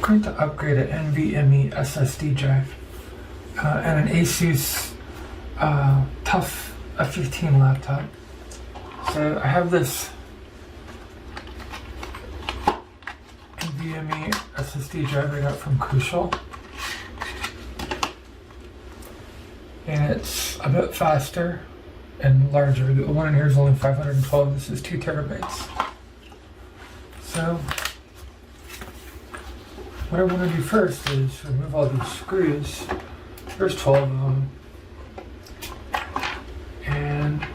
going to upgrade an NVMe SSD drive and an ASUS TUF F15 laptop. So I have this NVMe SSD drive I got from Crucial, and it's a bit faster and larger. The one in here is only 512. This is 2 terabytes. So what I want to do first is remove all these screws. There's 12 of them. And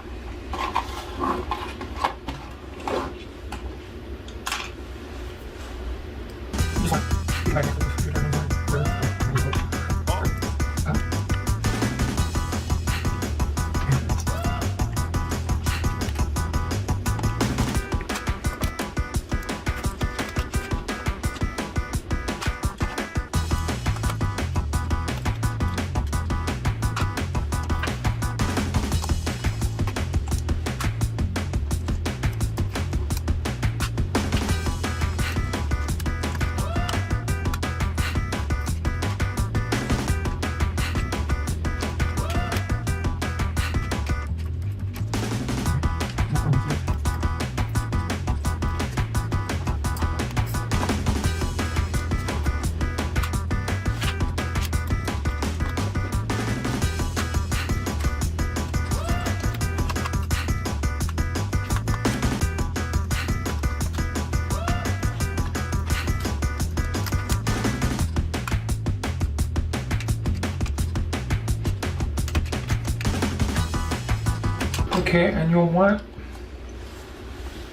okay, and you'll want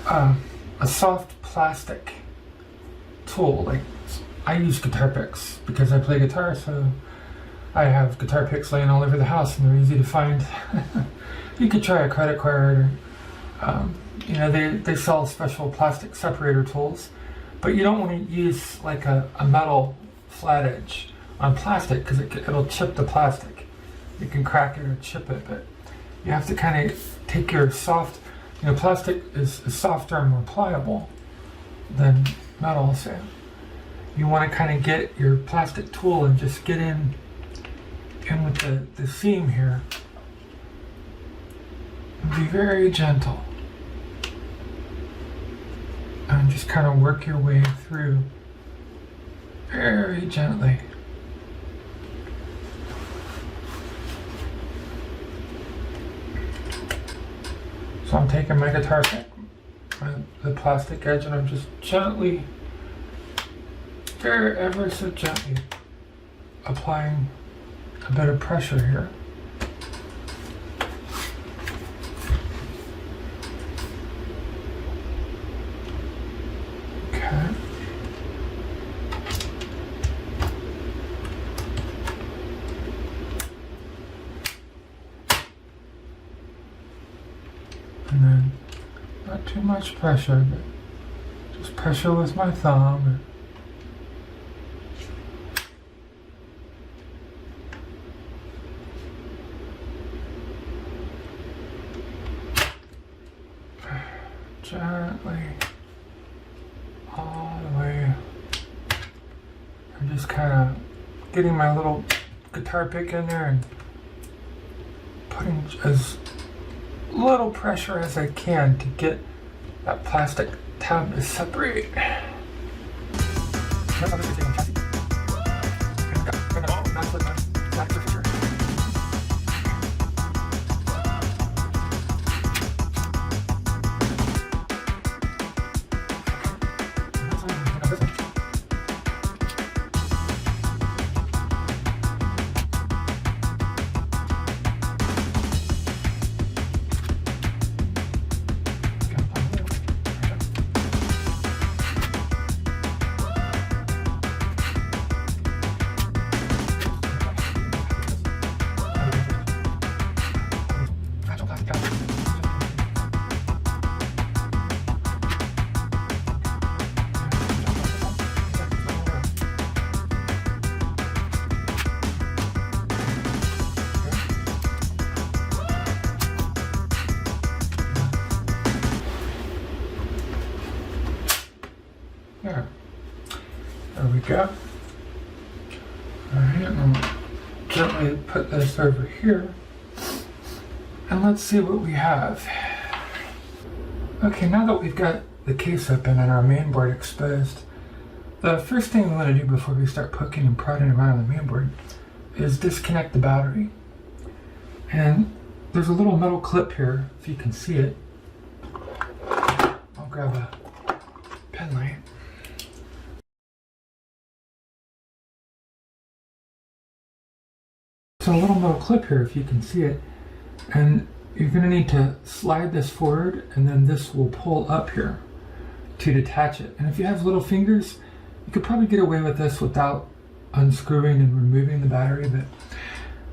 a soft plastic tool. Like, I use guitar picks because I play guitar, so I have guitar picks laying all over the house and they're easy to find. You could try a credit card, or you know, they sell special plastic separator tools, but you don't want to use like a metal flat edge on plastic because it'll chip the plastic. You can crack it or chip it, but you have to kind of take your soft, you know, plastic is softer and more pliable than metal, so you want to kind of get your plastic tool and just get in with the seam here and be very gentle and just kind of work your way through very gently. So I'm taking my guitar pick, the plastic edge, and I'm just gently, ever so gently, applying a bit of pressure here. Okay. And then, not too much pressure, but just pressure with my thumb. Gently, all the way. I'm just kind of getting my little guitar pick in there and putting as little pressure as I can to get that plastic tab to separate. There we go. and I'll gently put this over here. And let's see what we have. Okay, now that we've got the case open and our main board exposed, the first thing we want to do before we start poking and prodding around on the main board is disconnect the battery. And there's a little metal clip here, if you can see it. I'll grab a pen light. So a little metal clip here, if you can see it. And you're going to need to slide this forward, and then this will pull up here to detach it. And if you have little fingers, you could probably get away with this without unscrewing and removing the battery, but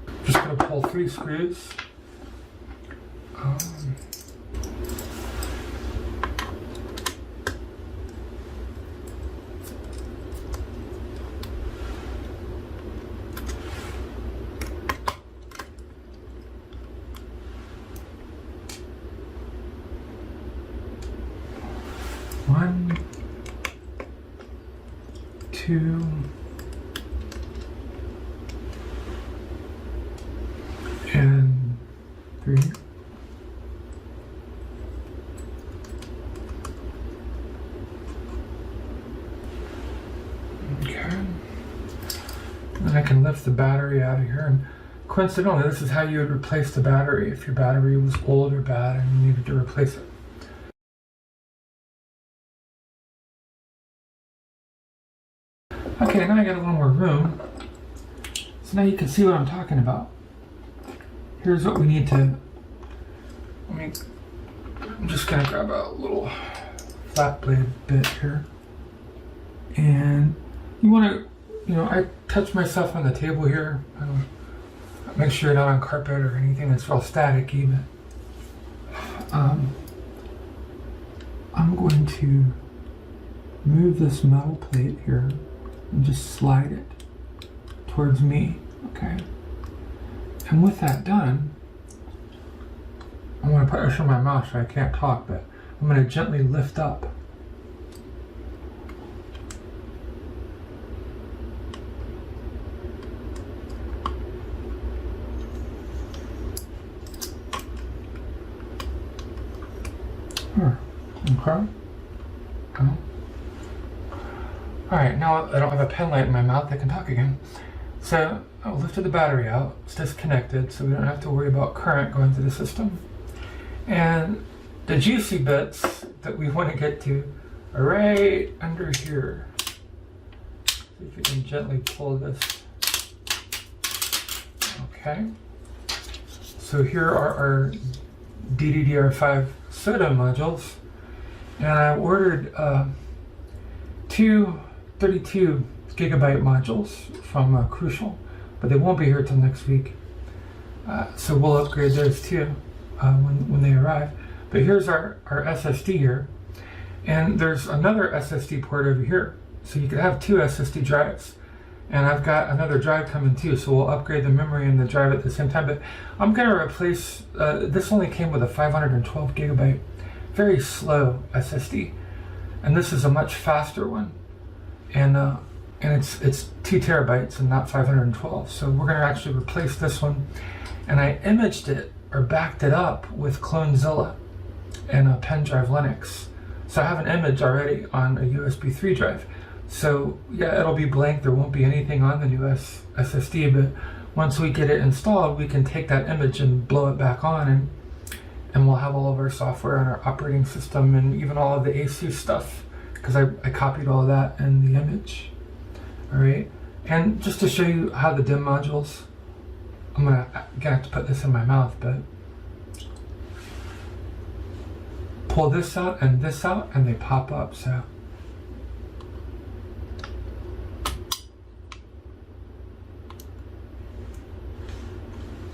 I'm just going to pull 3 screws. One, 2, and 3. Okay. And I can lift the battery out of here, and coincidentally, this is how you would replace the battery if your battery was old or bad and you needed to replace it. Okay, now I got a little more room, so now you can see what I'm talking about. Here's what we need to, I'm just going to grab a little flat blade bit here, and you want to, I touch myself on the table here. I don't make sure you're not on carpet or anything that's real staticky, but I'm going to move this metal plate here and just slide it towards me, okay? And with that done, I'm going to put pressure on my mouth so I can't talk, but I'm going to gently lift up. Okay. Alright, now I don't have a pen light in my mouth, I can talk again. So I lifted the battery out, it's disconnected, so we don't have to worry about current going through the system. And the juicy bits that we want to get to are right under here. See if you can gently pull this. Okay. So here are our DDR5 SO-DIMM modules. And I ordered 2 32 gigabyte modules from Crucial, but they won't be here till next week. So we'll upgrade those too when they arrive. But here's our SSD here, and there's another SSD port over here. So you could have 2 SSD drives. And I've got another drive coming too, so we'll upgrade the memory and the drive at the same time. But I'm going to replace, this only came with a 512 gigabyte, very slow SSD. And this is a much faster one. And it's 2 terabytes and not 512. So we're going to actually replace this one. And I imaged it, or backed it up with CloneZilla and a PenDrive Linux. So I have an image already on a USB 3 drive. So yeah, it'll be blank, there won't be anything on the new SSD, but once we get it installed, we can take that image and blow it back on, and we'll have all of our software and our operating system and even all of the ASUS stuff, because I copied all of that in the image. Alright, and just to show you how the DIMM modules, I'm gonna have to put this in my mouth, but pull this out, and they pop up, so.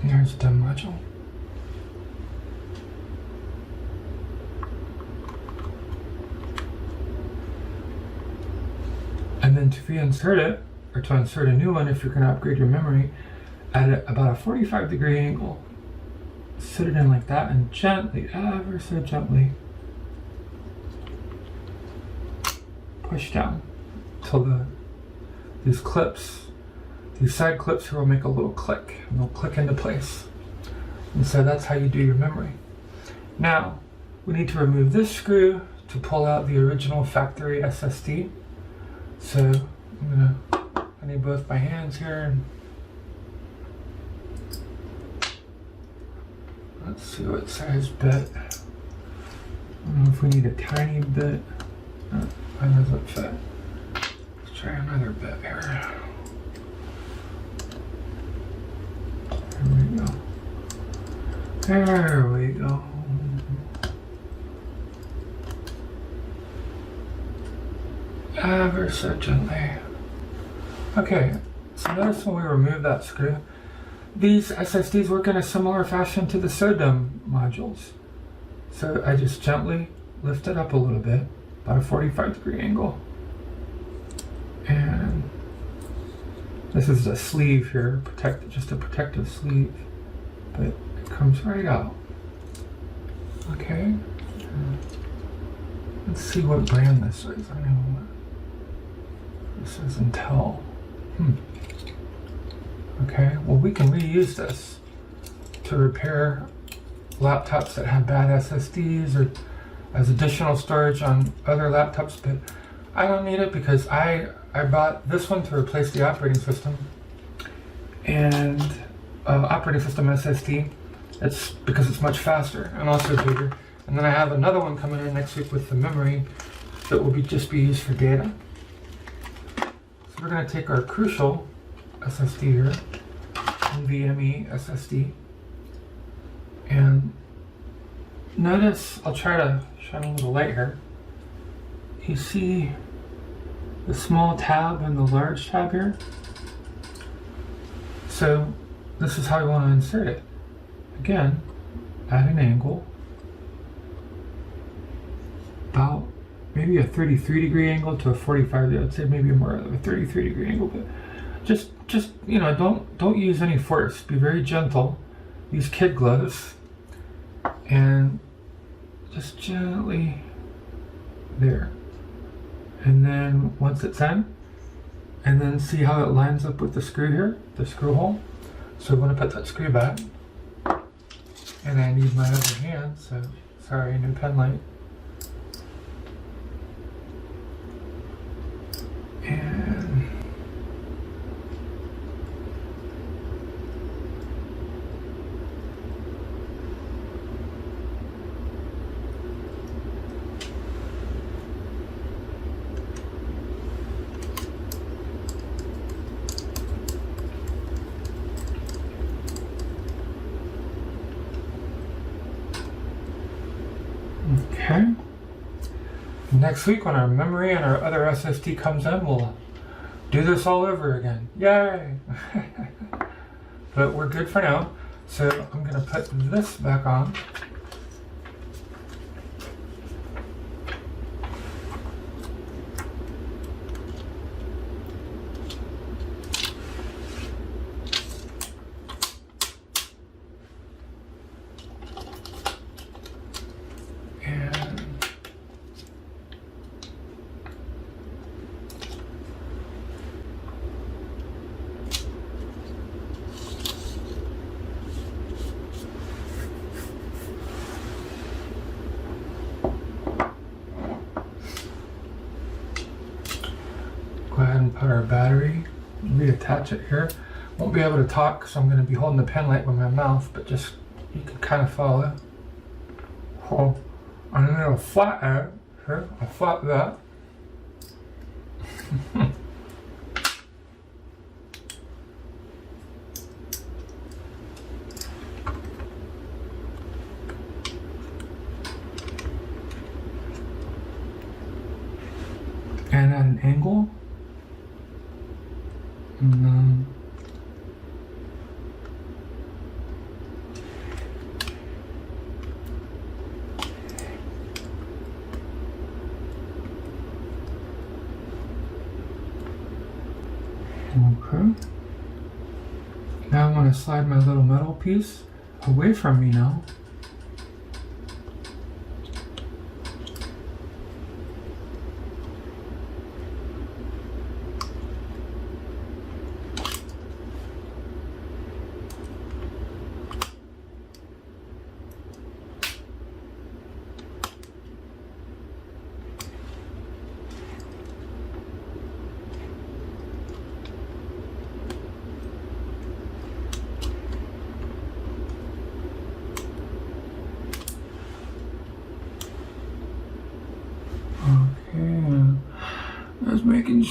There's the DIMM module. And then to reinsert it, or to insert a new one if you're going to upgrade your memory, at about a 45-degree angle, sit it in like that and gently, ever so gently, push down till these clips these side clips here will make a little click, and they'll click into place. And so that's how you do your memory. Now, we need to remove this screw to pull out the original factory SSD. So I need both my hands here. And let's see what size bit. I don't know if we need a tiny bit. No, that doesn't fit. Let's try another bit here. There we go. There we go. Ever so gently. Okay, so notice when we remove that screw, these SSDs work in a similar fashion to the SO-DIMM modules. So I just gently lift it up a little bit, about a 45-degree angle. And this is a sleeve here, just a protective sleeve, but it comes right out. Okay. Let's see what brand this is. I know what this is. Intel. Okay, well we can reuse this to repair laptops that have bad SSDs or as additional storage on other laptops, but I don't need it because I bought this one to replace the operating system and operating system SSD. It's because it's much faster and also bigger. And then I have another one coming in next week with the memory that will just be used for data. So we're going to take our Crucial SSD here, nvme SSD, and notice, I'll try to shine a little light here. You see the small tab and the large tab here? So this is how you want to insert it. Again, at an angle, about maybe a 33-degree angle to a 45. I'd say maybe more of a 33-degree angle, but just you know, don't use any force. Be very gentle. Use kid gloves, and just gently there. And then once it's in, and then see how it lines up with the screw here, the screw hole. So I'm going to put that screw back, and I need my other hand. So sorry, new pen light. And okay. Next week when our memory and our other SSD comes in, we'll do this all over again. Yay! But we're good for now. So I'm going to put this back on. Go ahead and put our battery, reattach it here. Won't be able to talk because I'm going to be holding the pen light with my mouth, but just you can kind of follow. Oh, and then I'll flat out here. I'll flat that. And at an angle. And then okay. Now I want to slide my little metal piece away from me now.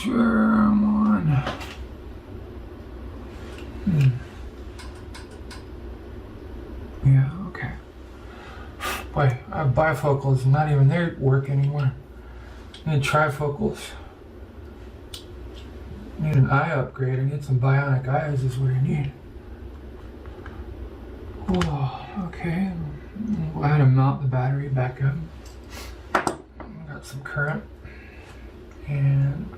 sure I'm on. Yeah, okay. Boy, I have bifocals, not even they work anymore. I need trifocals. I need an eye upgrade. I need some bionic eyes is what I need. Oh, okay. I'm glad to mount the battery back up. Got some current. And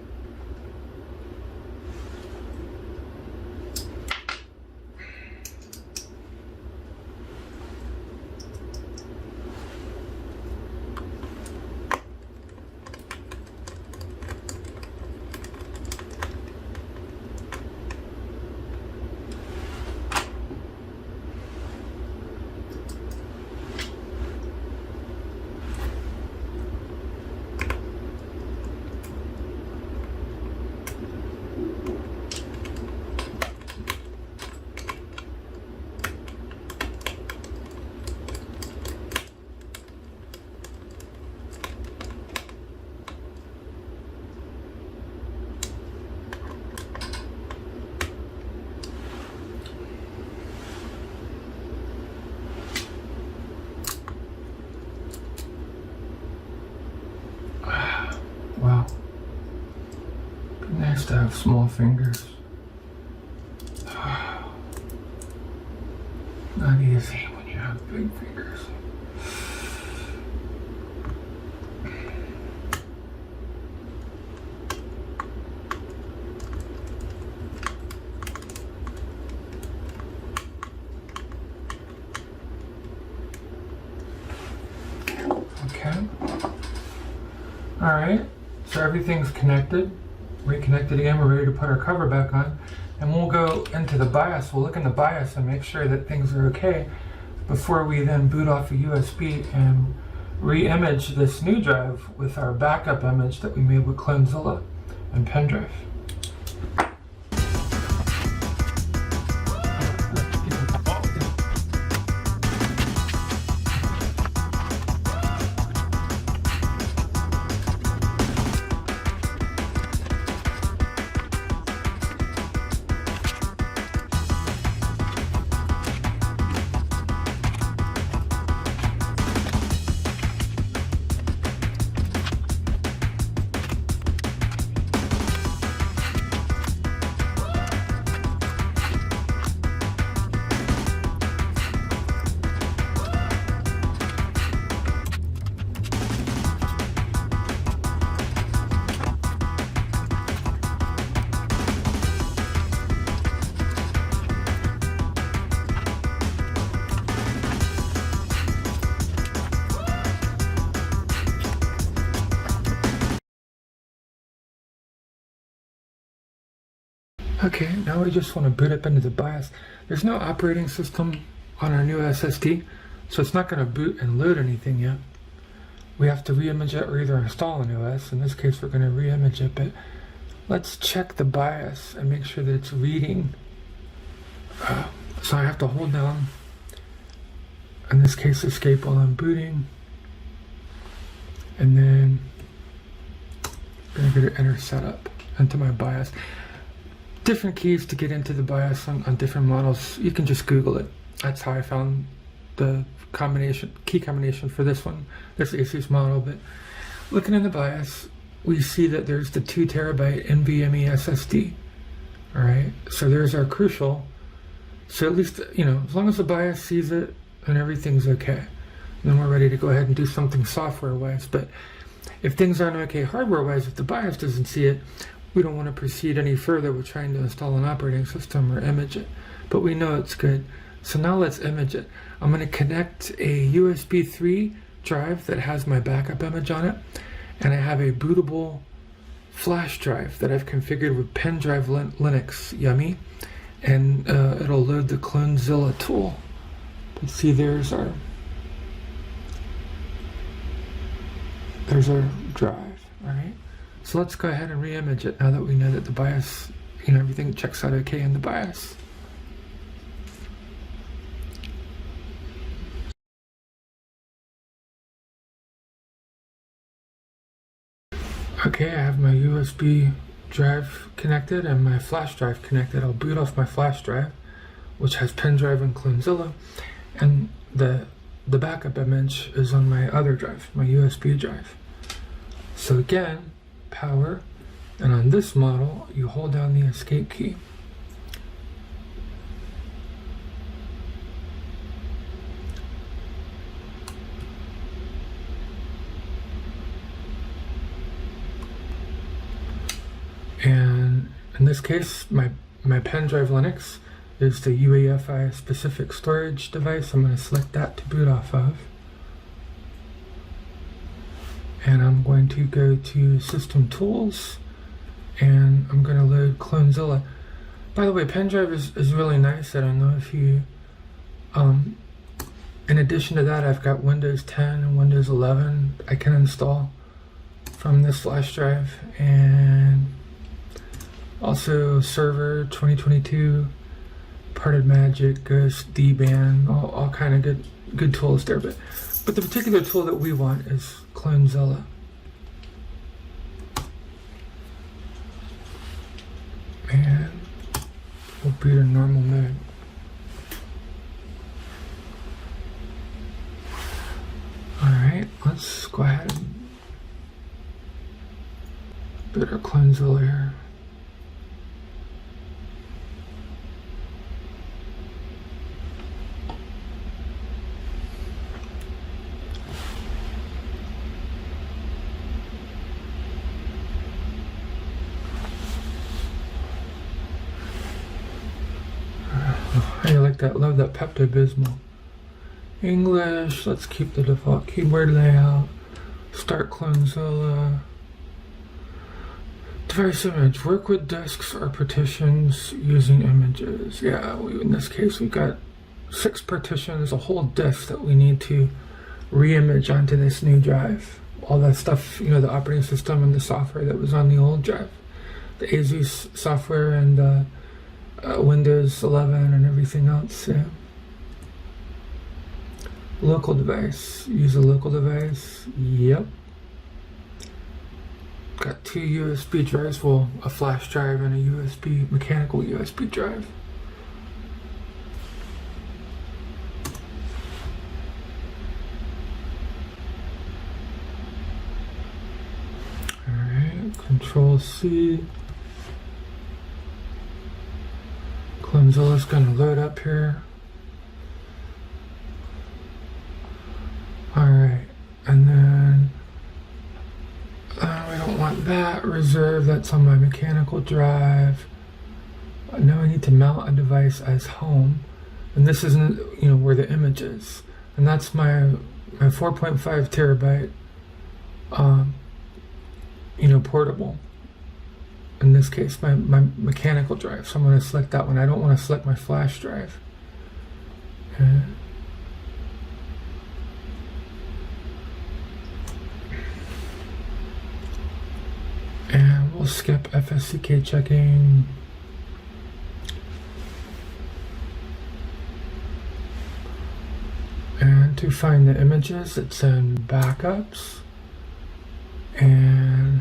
wow. Be nice to have small fingers. Not easy when you have big fingers. Okay. Alright, so everything's connected. Reconnected again, we're ready to put our cover back on. And we'll go into the BIOS, we'll look in the BIOS and make sure that things are okay before we then boot off a USB and re-image this new drive with our backup image that we made with CloneZilla and PenDrive. Okay, now we just want to boot up into the BIOS. There's no operating system on our new SSD, so it's not going to boot and load anything yet. We have to re-image it or either install an OS. In this case, we're going to re-image it, but let's check the BIOS and make sure that it's reading. So I have to hold down, in this case, escape while I'm booting. And then I'm going to go to enter setup into my BIOS. Different keys to get into the BIOS on different models. You can just Google it. That's how I found the key combination for this one, this ASUS model. But looking in the BIOS, we see that there's the 2 terabyte NVMe SSD. All right, so there's our Crucial. So at least, you know, as long as the BIOS sees it and everything's okay, then we're ready to go ahead and do something software-wise. But if things aren't okay hardware-wise, if the BIOS doesn't see it, we don't want to proceed any further with trying to install an operating system or image it. But we know it's good. So now let's image it. I'm going to connect a USB 3 drive that has my backup image on it. And I have a bootable flash drive that I've configured with PenDrive Linux YUMI. And it'll load the CloneZilla tool. Let's see, there's our drive, all right? So let's go ahead and re-image it now that we know that the BIOS, you know, everything checks out okay in the BIOS. Okay, I have my USB drive connected and my flash drive connected. I'll boot off my flash drive, which has PenDrive and CloneZilla, and the backup image is on my other drive, my USB drive. So again, power, and on this model, you hold down the escape key. And in this case, my PenDrive Linux is the UEFI specific storage device. I'm going to select that to boot off of. And I'm going to go to System Tools, and I'm going to load CloneZilla. By the way, PenDrive is really nice. I don't know if you... in addition to that, I've got Windows 10 and Windows 11 I can install from this flash drive, and also Server 2022, Parted Magic, Ghost, DBAN, all kind of good tools there. But the particular tool that we want is CloneZilla. And we'll boot in normal mode. Alright, let's go ahead and boot our CloneZilla here. I like that, love that Pepto-Bismol. English, let's keep the default keyboard layout. Start CloneZilla. Device image, work with disks or partitions using images. Yeah, in this case we've got 6 partitions, a whole disk that we need to re-image onto this new drive. All that stuff, you know, the operating system and the software that was on the old drive. The ASUS software and Windows 11 and everything else. Yeah. Local device. Use a local device. Yep. Got 2 USB drives. Well, a flash drive and a mechanical USB drive. Alright. Control C. CloneZilla's going to load up here. Alright, and then we don't want that. Reserve, that's on my mechanical drive. Now I need to mount a device as home, and this isn't, you know, where the image is, and that's my 4.5 terabyte, you know, portable. In this case, my mechanical drive. So I'm going to select that one. I don't want to select my flash drive. Okay. And we'll skip FSCK checking. And to find the images, it's in backups. And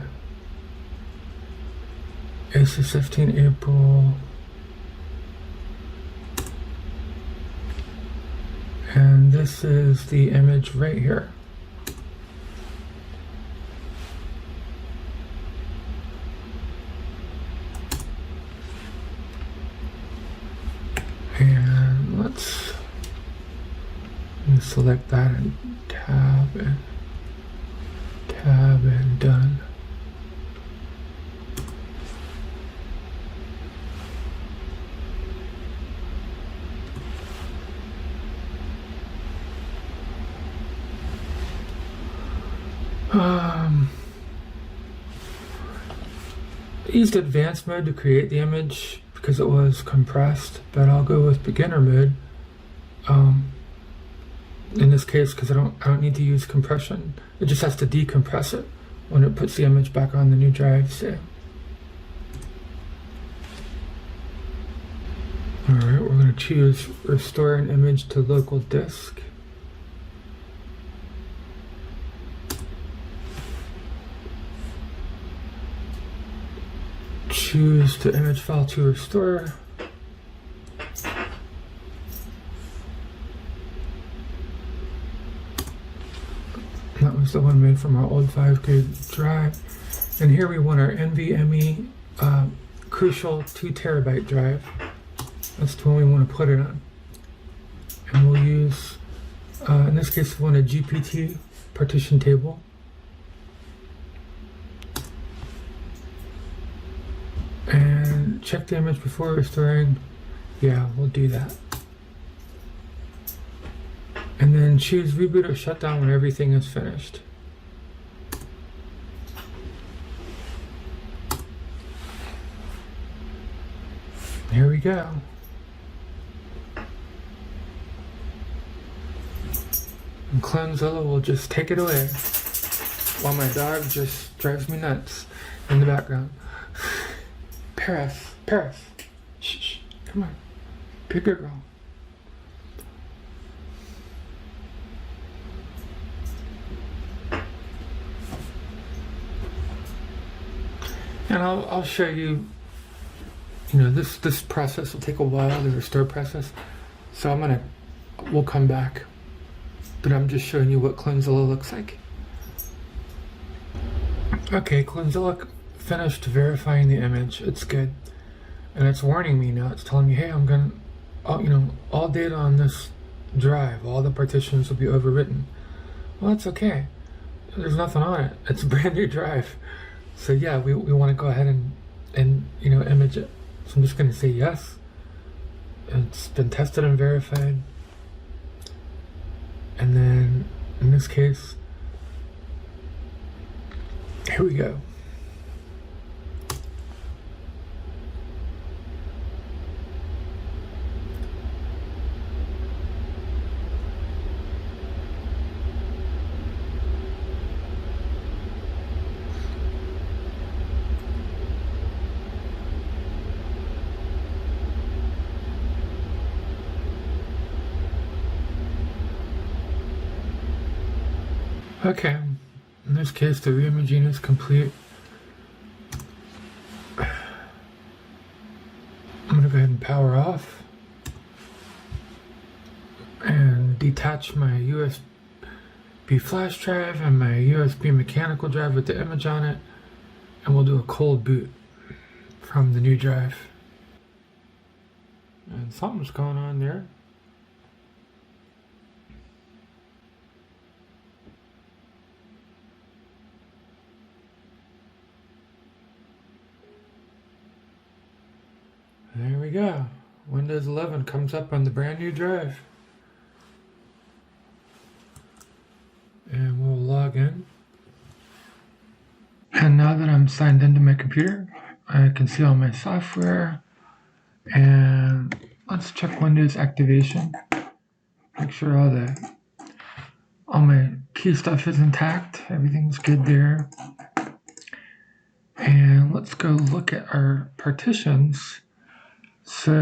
ASUS F15 April, and this is the image right here. And let's select that and tab and done. Used advanced mode to create the image because it was compressed, but I'll go with beginner mode in this case because I don't need to use compression. It just has to decompress it when it puts the image back on the new drive. So alright, we're going to choose restore an image to local disk. choose the image file to restore. That was the one made from our old 5 gig drive. And here we want our NVMe Crucial 2 terabyte drive. That's the one we want to put it on. And we'll use, in this case, we want a GPT partition table. And check the image before restoring. Yeah, we'll do that. And then choose reboot or shutdown when everything is finished. Here we go. And CloneZilla will just take it away while my dog just drives me nuts in the background. Paris, Paris, shh, come on, be a good girl. And I'll show you, this process will take a while, the restore process. So we'll come back, but I'm just showing you what CloneZilla looks like. Okay, CloneZilla finished verifying the image. It's good, and it's warning me now. It's telling me, hey, I'm gonna, all data on this drive, all the partitions will be overwritten. Well, that's okay. There's nothing on it. It's a brand new drive. So yeah, we want to go ahead and image it. So I'm just going to say yes. It's been tested and verified. And then in this case, here we go. Okay, in this case the reimaging is complete. I'm going to go ahead and power off and detach my USB flash drive and my USB mechanical drive with the image on it, and we'll do a cold boot from the new drive. And something's going on there. There we go. Windows 11 comes up on the brand new drive. And we'll log in. And now that I'm signed into my computer, I can see all my software. And let's check Windows activation. Make sure all my key stuff is intact. Everything's good there. And let's go look at our partitions. So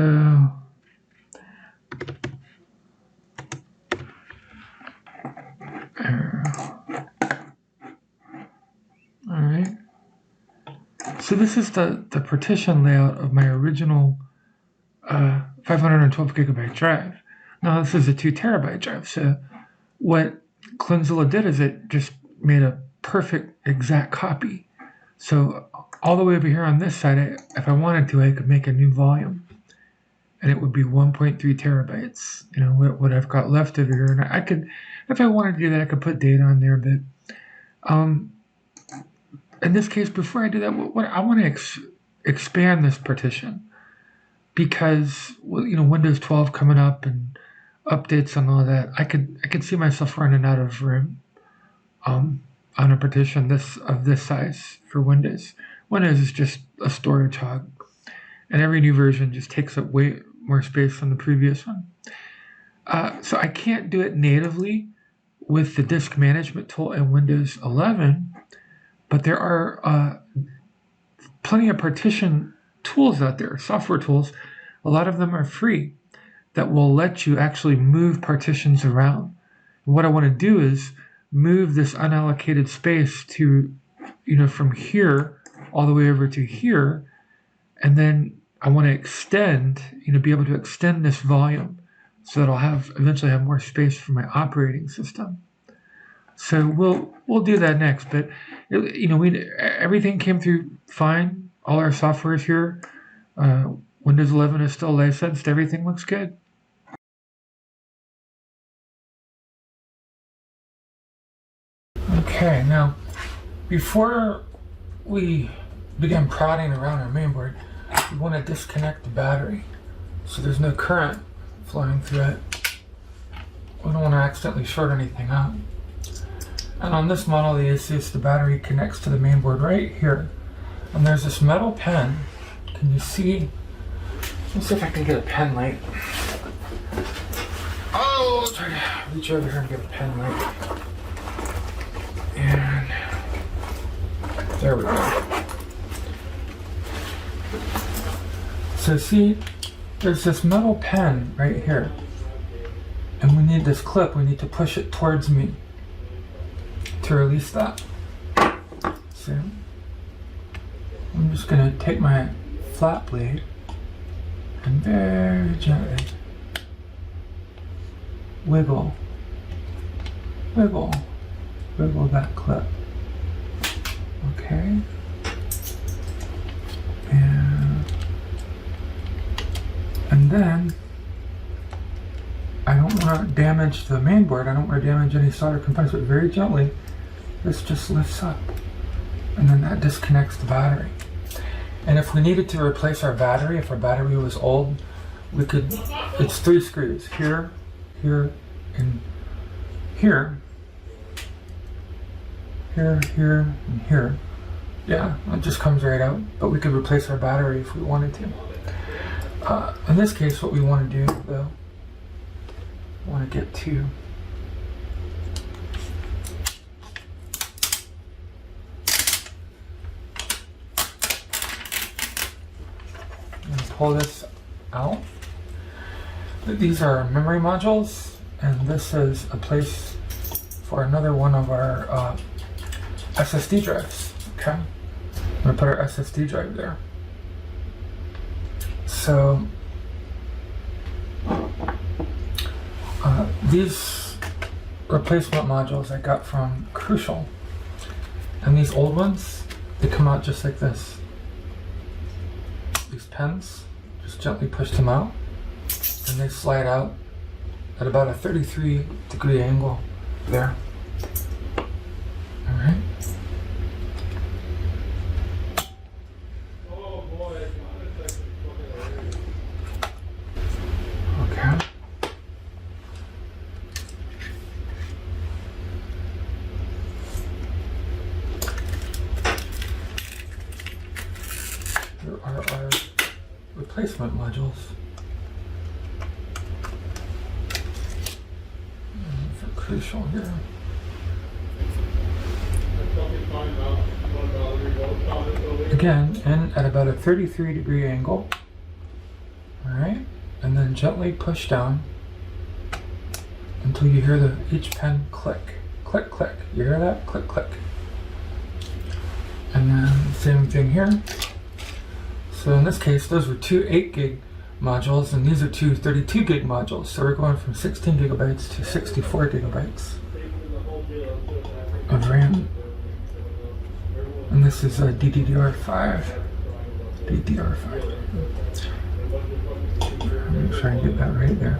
alright. So this is the partition layout of my original 512 gigabyte drive. Now this is a 2 terabyte drive. So what CloneZilla did is it just made a perfect exact copy. So all the way over here on this side, if I wanted to, I could make a new volume. And it would be 1.3 terabytes, what I've got left over here. And I could, if I wanted to do that, I could put data on there. But in this case, before I do that, what I want to expand this partition, because Windows 12 coming up and updates and all that, I could see myself running out of room on a partition of this size for Windows. Windows is just a storage hog, and every new version just takes up way more space than the previous one. So I can't do it natively with the disk management tool in Windows 11, but there are plenty of partition tools out there, software tools. A lot of them are free that will let you actually move partitions around. And what I want to do is move this unallocated space to, from here all the way over to here, And then I want to extend, be able to extend this volume so that I'll eventually have more space for my operating system. So we'll do that next. But everything came through fine. All our software is here. Windows 11 is still licensed. Everything looks good. Okay, now before we begin prodding around our mainboard, we want to disconnect the battery so there's no current flowing through it. We don't want to accidentally short anything out. And on this model, the ASUS, the battery connects to the mainboard right here. And there's this metal pen. Can you see? Let me see if I can get a pen light. Oh, I'll try to reach over here and get a pen light. And there we go. So see, there's this metal pen right here. And we need this clip, we need to push it towards me to release that. So I'm just going to take my flat blade and very gently wiggle that clip. Okay. And then I don't want to damage the mainboard. I don't want to damage any solder components, but very gently this just lifts up, and then that disconnects the battery. And if we needed to replace our battery, if our battery was old, we could, it's 3 screws, here, here, and here, here, here, and here. Yeah, it just comes right out, but we could replace our battery if we wanted to. In this case, what we want to do, though, I want to get to pull this out. These are memory modules, and this is a place for another one of our SSD drives. Okay, I'm gonna put our SSD drive there. So these replacement modules I got from Crucial, and these old ones, they come out just like this. These pens, just gently push them out, and they slide out at about a 33-degree angle there. All right. Okay. Here are our replacement modules. For Crucial here. Again, in at about a 33-degree angle. Alright, and then gently push down until you hear each pen click. Click, click. You hear that? Click, click. And then same thing here. So in this case, those were 2 8-gig modules, and these are 2 32-gig modules. So we're going from 16 gigabytes to 64 gigabytes of RAM. And this is a DDR5. DDR5. I'm going to try and get that right there.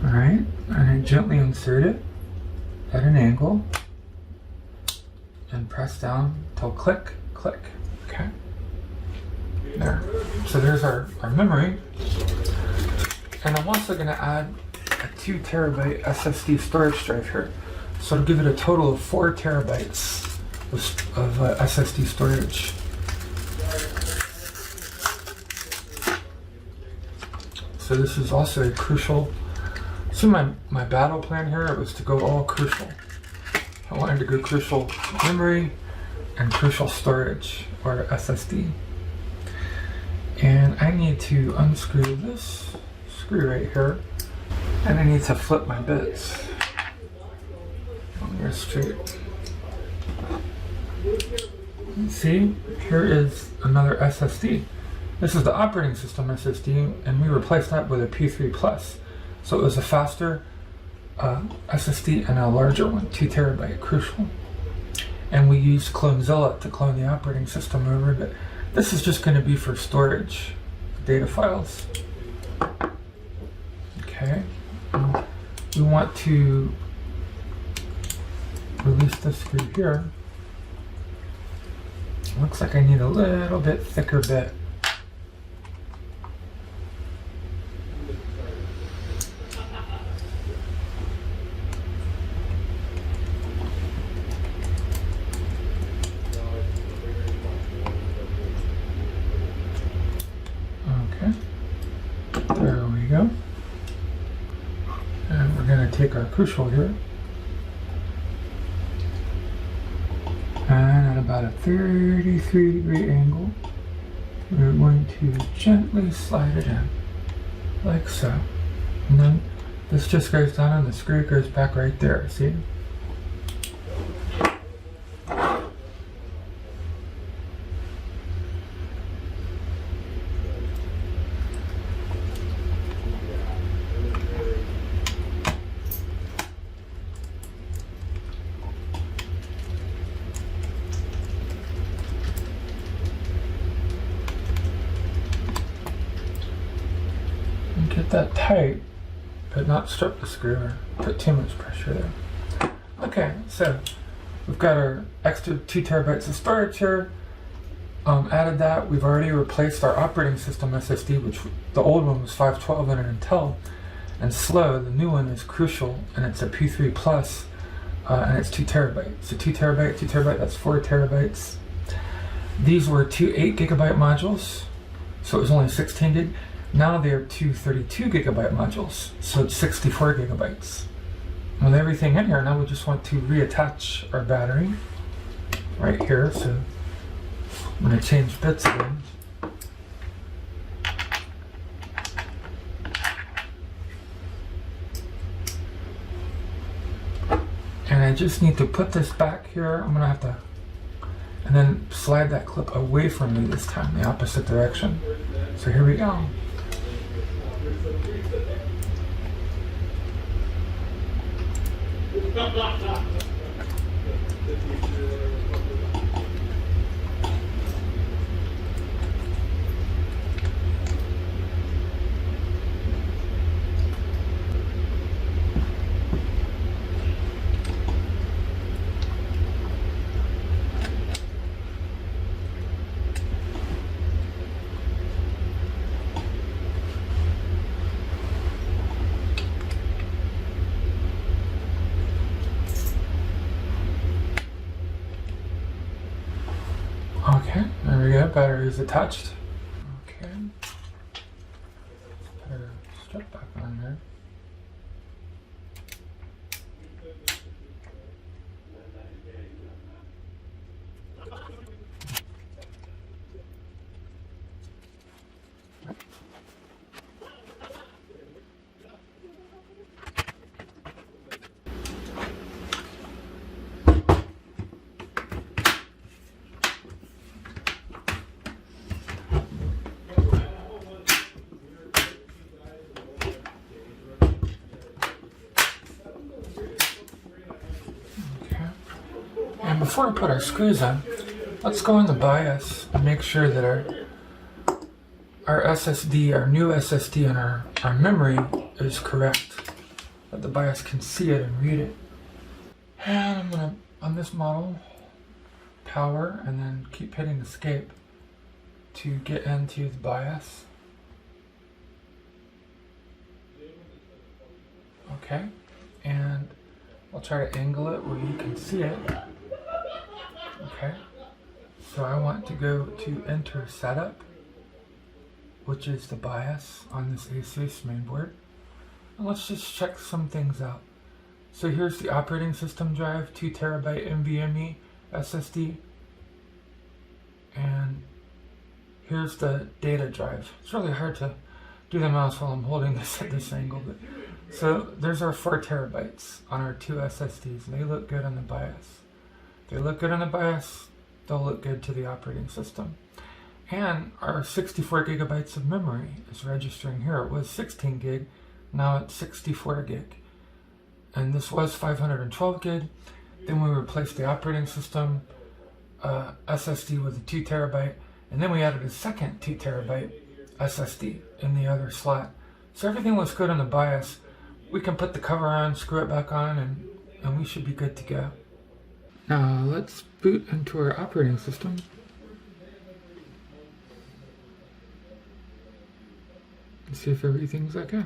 Alright, and I gently insert it at an angle and press down till click, click. Okay. There. So there's our memory. And I'm also going to add a 2 terabyte SSD storage drive here. So it'll give it a total of 4 terabytes of SSD storage. So this is also a Crucial. So my battle plan here was to go all Crucial. I wanted to go Crucial memory and Crucial storage, or SSD. And I need to unscrew this screw right here, and I need to flip my bits. They're straight. See, here is another SSD. This is the operating system SSD, and we replaced that with a P3 Plus. So it was a faster SSD and a larger one, 2 terabyte Crucial. And we used CloneZilla to clone the operating system over, but this is just going to be for storage, data files. Okay, we want to release this screw here. Looks like I need a little bit thicker bit. There we go. And we're going to take our Crucial here. And at about a 33-degree angle, we're going to gently slide it in, like so. And then this just goes down and the screw goes back right there, see? Get that tight, but not strip the screw or put too much pressure there. Okay, so we've got our extra 2 terabytes of storage here. Added that. We've already replaced our operating system SSD, which the old one was 512 and an Intel and slow. The new one is Crucial, and it's a P3 Plus, and it's 2 terabytes. So 2 terabyte, that's 4 terabytes. These were 2 8 gigabyte modules, so it was only 16 gig. Now they're 2 32 gigabyte modules, so it's 64 gigabytes. With everything in here, now we just want to reattach our battery right here. So I'm going to change bits again. And I just need to put this back here. I'm going to have to, and then slide that clip away from me this time, the opposite direction. So here we go. Okay, there we go, battery is attached. Okay, put our strip back on there. Before we put our screws in, let's go in the BIOS and make sure that our SSD, our new SSD, and our memory is correct, that the BIOS can see it and read it. And I'm going to, on this model, power and then keep hitting escape to get into the BIOS. Okay, and I'll try to angle it where you can see it. Okay, so I want to go to enter setup, which is the BIOS on this ASUS mainboard. And let's just check some things out. So here's the operating system drive, 2 terabyte nvme SSD. And here's the data drive. It's really hard to do the mouse while I'm holding this at this angle. But so there's our 4 terabytes on our 2 SSDs. They look good on the BIOS. They look good on the BIOS, they'll look good to the operating system. And our 64 gigabytes of memory is registering here. It was 16 gig, now it's 64 gig. And this was 512 gig. Then we replaced the operating system, SSD with a 2 terabyte, and then we added a second 2 terabyte SSD in the other slot. So everything was good on the BIOS. We can put the cover on, screw it back on, and we should be good to go. Now let's boot into our operating system. And see if everything's okay.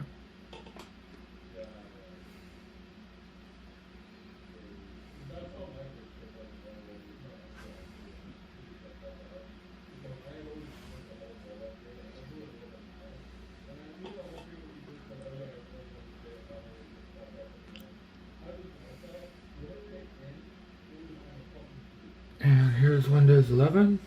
And here's Windows 11.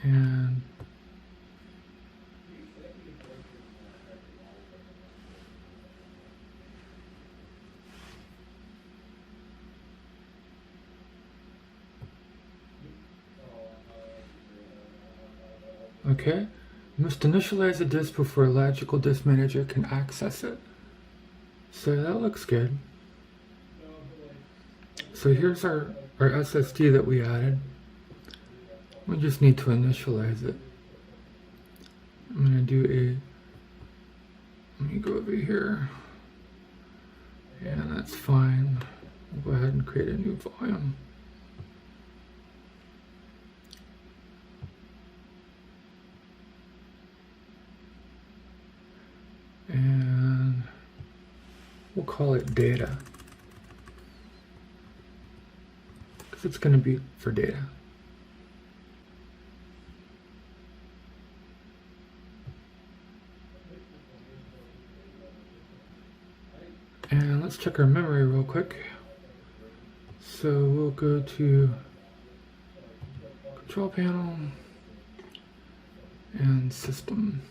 And okay, you must initialize the disk before a logical disk manager can access it. So that looks good. So here's our SSD that we added. We just need to initialize it. I'm going to do let me go over here. Yeah, that's fine. We'll go ahead and create a new volume. And we'll call it data, because it's going to be for data. And let's check our memory real quick. So we'll go to Control Panel and System.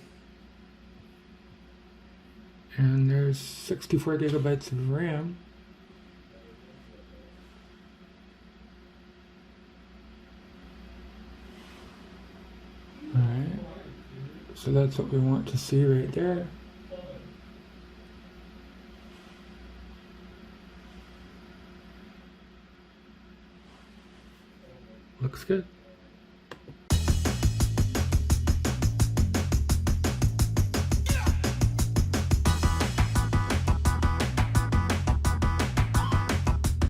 And there's 64 gigabytes of RAM. Alright, so that's what we want to see right there. Looks good.